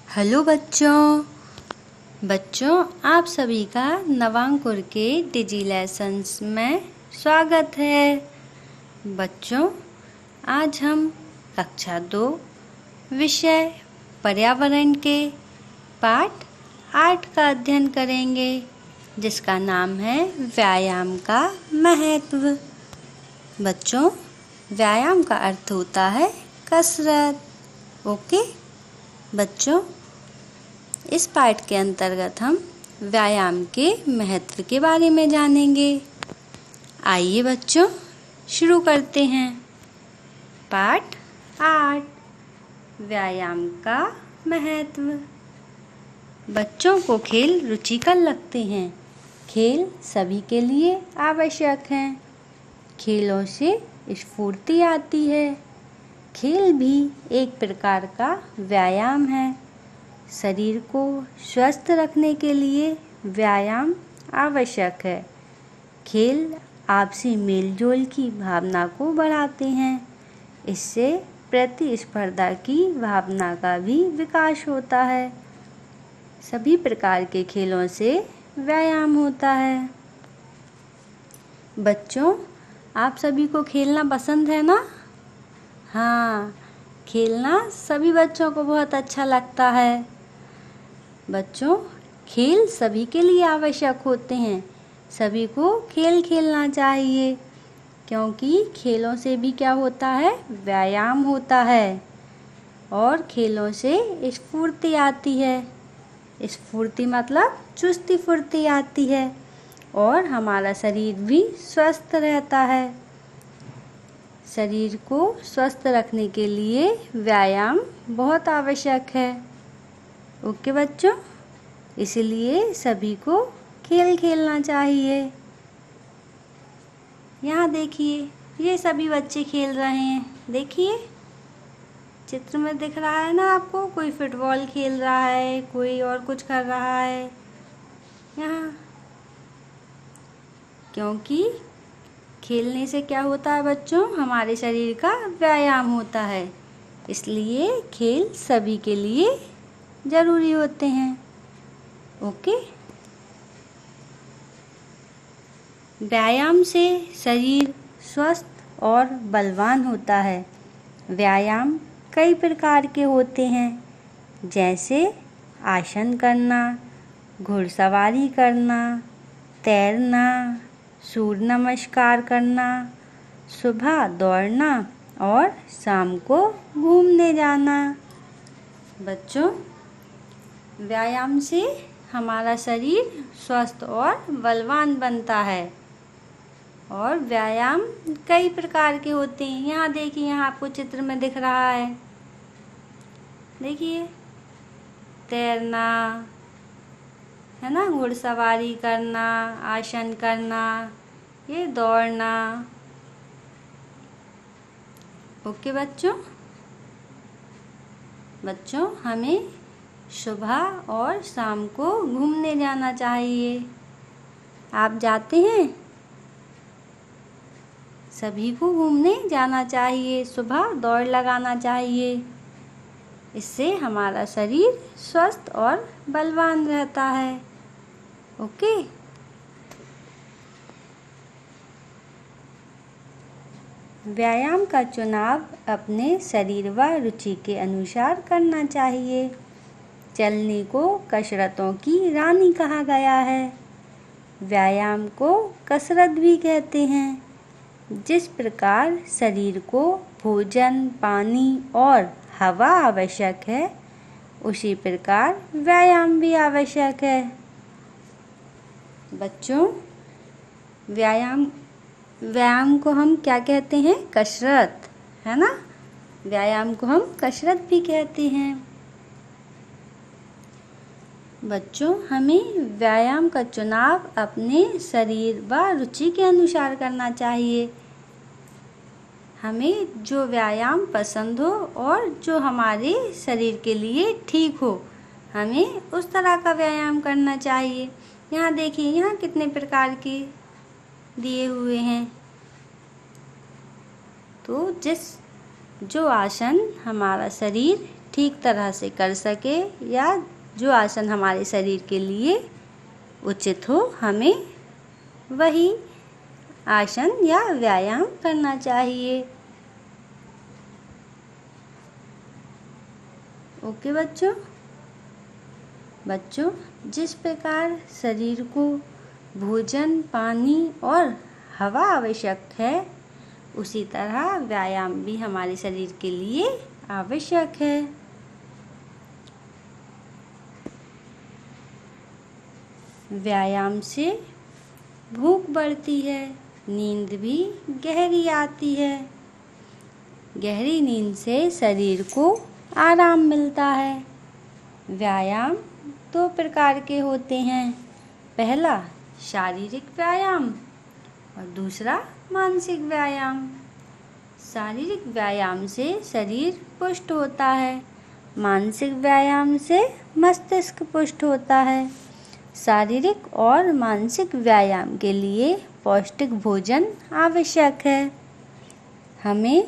Hello बच्चों आप सभी का नवांकुर के डिजी लेसन्स में स्वागत है। बच्चों आज हम कक्षा 2 विषय पर्यावरण के पाठ 8 का अध्ययन करेंगे, जिसका नाम है व्यायाम का महत्व। बच्चों व्यायाम का अर्थ होता है कसरत। ओके बच्चों, इस पाठ के अंतर्गत हम व्यायाम के महत्व के बारे में जानेंगे। आइए बच्चों शुरू करते हैं। पाठ 8 व्यायाम का महत्व। बच्चों को खेल रुचिकर लगते हैं। खेल सभी के लिए आवश्यक हैं। खेलों से स्फूर्ति आती है। खेल भी एक प्रकार का व्यायाम है। शरीर को स्वस्थ रखने के लिए व्यायाम आवश्यक है। खेल आपसी मेलजोल की भावना को बढ़ाते हैं। इससे प्रतिस्पर्धा की भावना का भी विकास होता है। सभी प्रकार के खेलों से व्यायाम होता है। बच्चों आप सभी को खेलना पसंद है ना? हाँ, खेलना सभी बच्चों को बहुत अच्छा लगता है। बच्चों खेल सभी के लिए आवश्यक होते हैं। सभी को खेल खेलना चाहिए, क्योंकि खेलों से भी क्या होता है, व्यायाम होता है और खेलों से स्फूर्ति आती है। स्फूर्ति मतलब चुस्ती फुर्ती आती है और हमारा शरीर भी स्वस्थ रहता है। शरीर को स्वस्थ रखने के लिए व्यायाम बहुत आवश्यक है। ओके बच्चों, इसलिए सभी को खेल खेलना चाहिए। यहाँ देखिए, ये सभी बच्चे खेल रहे हैं। देखिए चित्र में दिख रहा है ना आपको, कोई फुटबॉल खेल रहा है, कोई और कुछ कर रहा है यहाँ। क्योंकि खेलने से क्या होता है बच्चों, हमारे शरीर का व्यायाम होता है। इसलिए खेल सभी के लिए ज़रूरी होते हैं। ओके, व्यायाम से शरीर स्वस्थ और बलवान होता है। व्यायाम कई प्रकार के होते हैं, जैसे आसन करना, घुड़सवारी करना, तैरना, सूर्य नमस्कार करना, सुबह दौड़ना और शाम को घूमने जाना। बच्चों व्यायाम से हमारा शरीर स्वस्थ और बलवान बनता है। और व्यायाम कई प्रकार के होते हैं। यहाँ देखिए, यहाँ आपको चित्र में दिख रहा है। देखिए तैरना है ना, घुड़सवारी करना, आसन करना, ये दौड़ना। ओके बच्चों हमें सुबह और शाम को घूमने जाना चाहिए। आप जाते हैं? सभी को घूमने जाना चाहिए, सुबह दौड़ लगाना चाहिए। इससे हमारा शरीर स्वस्थ और बलवान रहता है। ओके, व्यायाम का चुनाव अपने शरीर व रुचि के अनुसार करना चाहिए। चलने को कसरतों की रानी कहा गया है। व्यायाम को कसरत भी कहते हैं। जिस प्रकार शरीर को भोजन, पानी और हवा आवश्यक है, उसी प्रकार व्यायाम भी आवश्यक है। बच्चों व्यायाम को हम क्या कहते हैं? कसरत, है ना। व्यायाम को हम कसरत भी कहते हैं। बच्चों हमें व्यायाम का चुनाव अपने शरीर व रुचि के अनुसार करना चाहिए। हमें जो व्यायाम पसंद हो और जो हमारे शरीर के लिए ठीक हो, हमें उस तरह का व्यायाम करना चाहिए। यहाँ देखिए, यहाँ कितने प्रकार के दिए हुए हैं। तो जो आसन हमारा शरीर ठीक तरह से कर सके या जो आसन हमारे शरीर के लिए उचित हो, हमें वही आसन या व्यायाम करना चाहिए। ओके बच्चों, जिस प्रकार शरीर को भोजन, पानी और हवा आवश्यक है, उसी तरह व्यायाम भी हमारे शरीर के लिए आवश्यक है। व्यायाम से भूख बढ़ती है, नींद भी गहरी आती है। गहरी नींद से शरीर को आराम मिलता है। व्यायाम 2 प्रकार के होते हैं, पहला शारीरिक व्यायाम और दूसरा मानसिक व्यायाम। शारीरिक व्यायाम से शरीर पुष्ट होता है, मानसिक व्यायाम से मस्तिष्क पुष्ट होता है। शारीरिक और मानसिक व्यायाम के लिए पौष्टिक भोजन आवश्यक है। हमें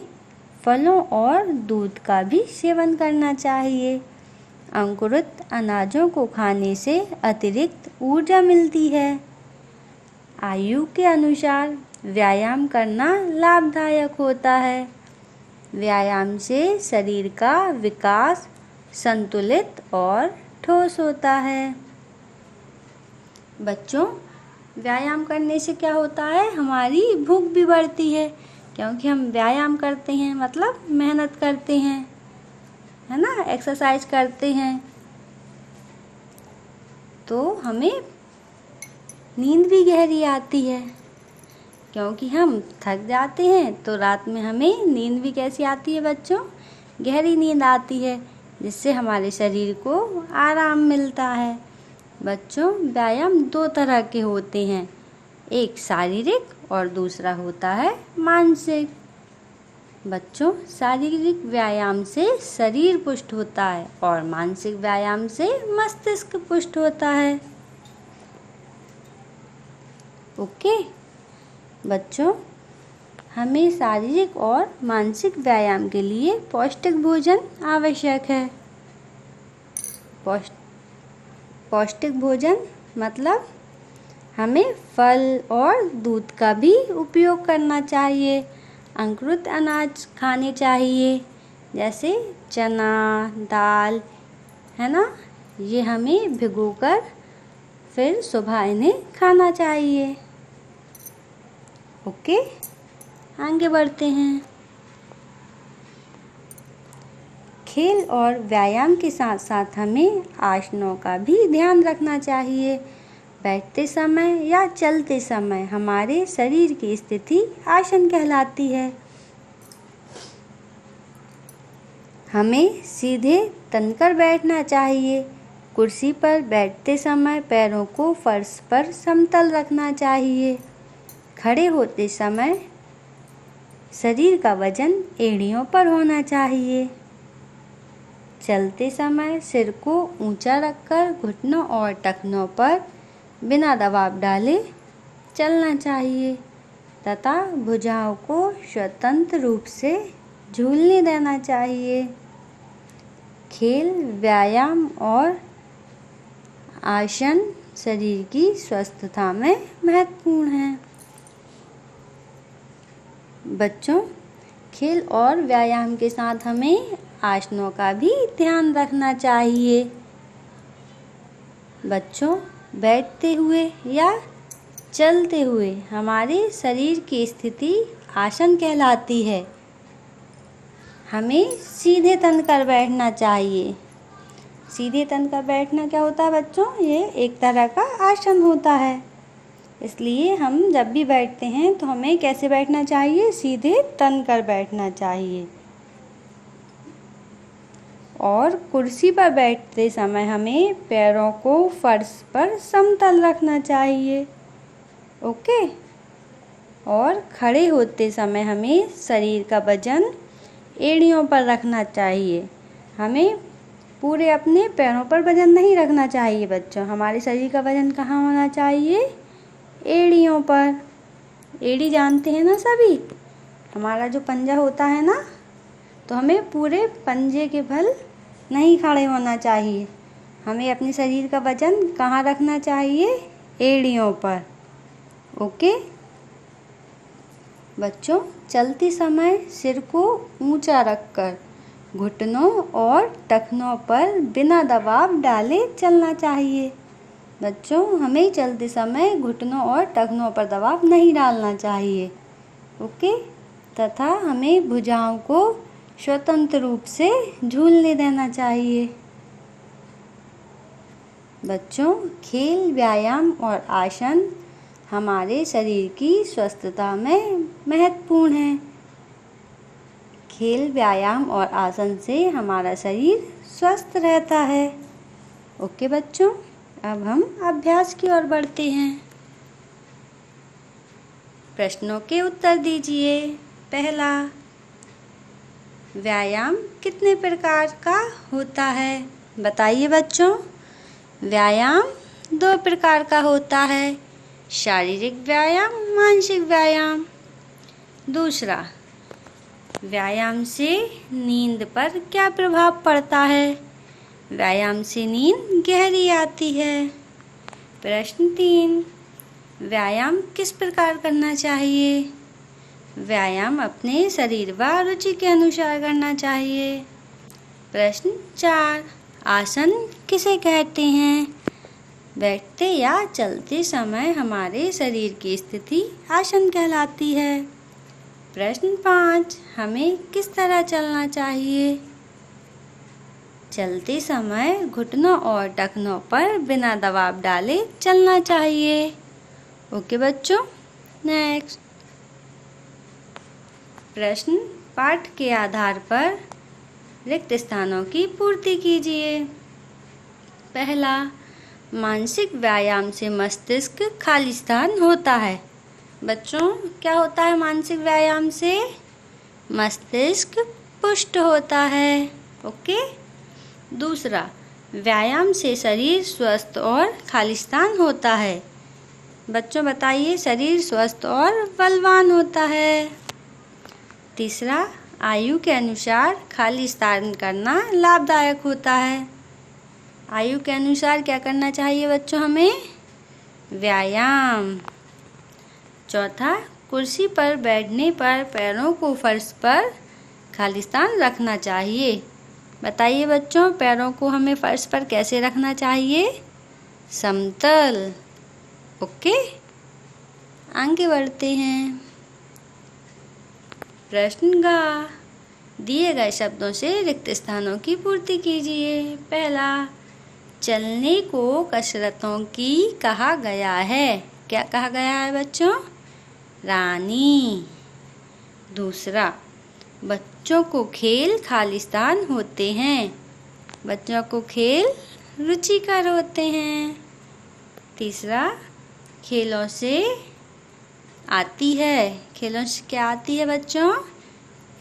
फलों और दूध का भी सेवन करना चाहिए। अंकुरित अनाजों को खाने से अतिरिक्त ऊर्जा मिलती है। आयु के अनुसार व्यायाम करना लाभदायक होता है। व्यायाम से शरीर का विकास संतुलित और ठोस होता है। बच्चों, व्यायाम करने से क्या होता है, हमारी भूख भी बढ़ती है, क्योंकि हम व्यायाम करते हैं मतलब मेहनत करते हैं, है ना, एक्सरसाइज करते हैं, तो हमें नींद भी गहरी आती है। क्योंकि हम थक जाते हैं तो रात में हमें नींद भी कैसी आती है बच्चों, गहरी नींद आती है, जिससे हमारे शरीर को आराम मिलता है। बच्चों, व्यायाम 2 तरह के होते हैं, एक शारीरिक और दूसरा होता है मानसिक। बच्चों, शारीरिक व्यायाम से शरीर पुष्ट होता है और मानसिक व्यायाम से मस्तिष्क पुष्ट होता है। ओके बच्चों, हमें शारीरिक और मानसिक व्यायाम के लिए पौष्टिक भोजन आवश्यक है। पौष्टिक भोजन मतलब हमें फल और दूध का भी उपयोग करना चाहिए। अंकुरित अनाज खाने चाहिए, जैसे चना, दाल, है ना, ये हमें भिगोकर फिर सुबह इन्हें खाना चाहिए। ओके, आगे बढ़ते हैं। खेल और व्यायाम के साथ साथ हमें आसनों का भी ध्यान रखना चाहिए। बैठते समय या चलते समय हमारे शरीर की स्थिति आसन कहलाती है। हमें सीधे तनकर बैठना चाहिए। कुर्सी पर बैठते समय पैरों को फर्श पर समतल रखना चाहिए। खड़े होते समय शरीर का वजन एड़ियों पर होना चाहिए। चलते समय सिर को ऊंचा रखकर घुटनों और टखनों पर बिना दबाव डाले चलना चाहिए तथा भुजाओं को स्वतंत्र रूप से झूलने देना चाहिए। खेल, व्यायाम और आसन शरीर की स्वस्थता में महत्वपूर्ण हैं। बच्चों, खेल और व्यायाम के साथ हमें आसनों का भी ध्यान रखना चाहिए। बच्चों, बैठते हुए या चलते हुए हमारे शरीर की स्थिति आसन कहलाती है। हमें सीधे तन कर बैठना चाहिए। सीधे तन कर बैठना क्या होता है बच्चों, ये एक तरह का आसन होता है। इसलिए हम जब भी बैठते हैं तो हमें कैसे बैठना चाहिए, सीधे तन कर बैठना चाहिए। और कुर्सी पर बैठते समय हमें पैरों को फर्श पर समतल रखना चाहिए। ओके, और खड़े होते समय हमें शरीर का वजन एड़ियों पर रखना चाहिए। हमें पूरे अपने पैरों पर वजन नहीं रखना चाहिए बच्चों। हमारे शरीर का वजन कहाँ होना चाहिए, एड़ियों पर। एड़ी जानते हैं ना सभी, हमारा जो पंजा होता है ना, तो हमें पूरे पंजे के बल नहीं खड़े होना चाहिए। हमें अपने शरीर का वजन कहाँ रखना चाहिए? एड़ियों पर। ओके बच्चों, चलते समय सिर को ऊंचा रखकर घुटनों और टखनों पर बिना दबाव डाले चलना चाहिए। बच्चों, हमें चलते समय घुटनों और टखनों पर दबाव नहीं डालना चाहिए। ओके, तथा हमें भुजाओं को स्वतंत्र रूप से झूलने देना चाहिए। बच्चों, खेल, व्यायाम और आसन हमारे शरीर की स्वस्थता में महत्वपूर्ण है। खेल, व्यायाम और आसन से हमारा शरीर स्वस्थ रहता है। ओके बच्चों, अब हम अभ्यास की ओर बढ़ते हैं। प्रश्नों के उत्तर दीजिए। पहला, व्यायाम कितने प्रकार का होता है? बताइए बच्चों। व्यायाम 2 प्रकार का होता है, शारीरिक व्यायाम, मानसिक व्यायाम। दूसरा, व्यायाम से नींद पर क्या प्रभाव पड़ता है? व्यायाम से नींद गहरी आती है। प्रश्न 3, व्यायाम किस प्रकार करना चाहिए? व्यायाम अपने शरीर व रुचि के अनुसार करना चाहिए। प्रश्न 4, आसन किसे कहते हैं? बैठते या चलते समय हमारे शरीर की स्थिति आसन कहलाती है। प्रश्न 5, हमें किस तरह चलना चाहिए? चलते समय घुटनों और टखनों पर बिना दबाव डाले चलना चाहिए। ओके बच्चों, नेक्स्ट प्रश्न, पाठ के आधार पर रिक्त स्थानों की पूर्ति कीजिए। पहला, मानसिक व्यायाम से मस्तिष्क खाली स्थान होता है। बच्चों, क्या होता है मानसिक व्यायाम से? मस्तिष्क पुष्ट होता है। ओके। दूसरा, व्यायाम से शरीर स्वस्थ और खालिस्तान होता है। बच्चों बताइए, शरीर स्वस्थ और बलवान होता है। तीसरा, आयु के अनुसार खालिस्तान करना लाभदायक होता है। आयु के अनुसार क्या करना चाहिए बच्चों हमें? व्यायाम। चौथा, कुर्सी पर बैठने पर पैरों को फर्श पर खालिस्तान रखना चाहिए। बताइए बच्चों, पैरों को हमें फर्श पर कैसे रखना चाहिए? समतल। ओके, आगे बढ़ते हैं। प्रश्न गा, दिए गए शब्दों से रिक्त स्थानों की पूर्ति कीजिए। पहला, चलने को कसरतों की कहा गया है। क्या कहा गया है बच्चों? रानी। दूसरा, बच्चों को खेल खालिस्तान होते हैं। बच्चों को खेल रुचिकर होते हैं। तीसरा, खेलों से आती है। खेलों से क्या आती है बच्चों?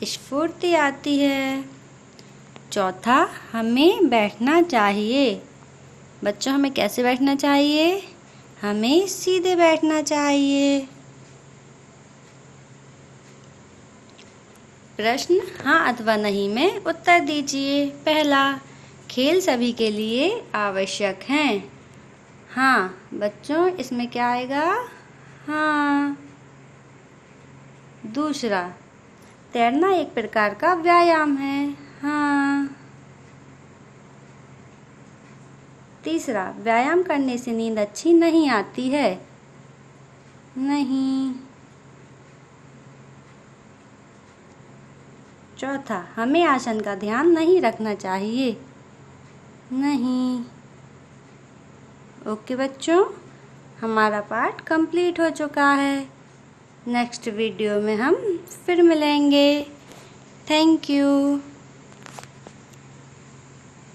स्फूर्ति आती है। चौथा, हमें बैठना चाहिए। बच्चों हमें कैसे बैठना चाहिए? हमें सीधे बैठना चाहिए। प्रश्न हाँ अथवा नहीं में उत्तर दीजिए। पहला, खेल सभी के लिए आवश्यक हैं। हाँ बच्चों, इसमें क्या आएगा? हाँ। दूसरा, तैरना एक प्रकार का व्यायाम है। हाँ। तीसरा, व्यायाम करने से नींद अच्छी नहीं आती है। नहीं। चौथा, हमें आसन का ध्यान नहीं रखना चाहिए। नहीं। ओके बच्चों, हमारा पाठ कंप्लीट हो चुका है। नेक्स्ट वीडियो में हम फिर मिलेंगे। Thank you.